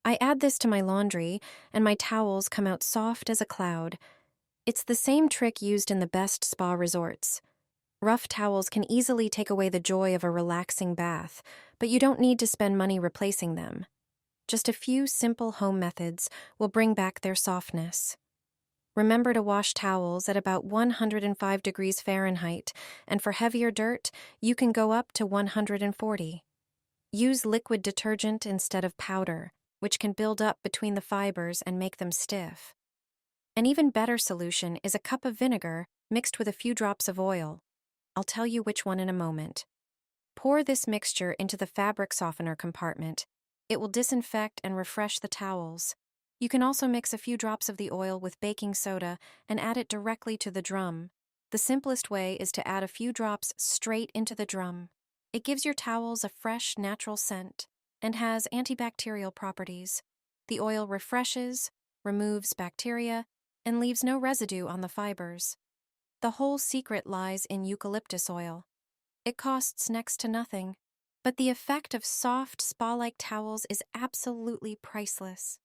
I add this to my laundry, and my towels come out soft as a cloud. It's the same trick used in the best spa resorts. Rough towels can easily take away the joy of a relaxing bath, but you don't need to spend money replacing them. Just a few simple home methods will bring back their softness. Remember to wash towels at about 105 degrees Fahrenheit, and for heavier dirt, you can go up to 140. Use liquid detergent instead of powder, which can build up between the fibers and make them stiff. An even better solution is a cup of vinegar mixed with a few drops of oil. I'll tell you which one in a moment. Pour this mixture into the fabric softener compartment. It will disinfect and refresh the towels. You can also mix a few drops of the oil with baking soda and add it directly to the drum. The simplest way is to add a few drops straight into the drum. It gives your towels a fresh, natural scent and has antibacterial properties. The oil refreshes, removes bacteria, and leaves no residue on the fibers. The whole secret lies in eucalyptus oil. It costs next to nothing, but the effect of soft, spa-like towels is absolutely priceless.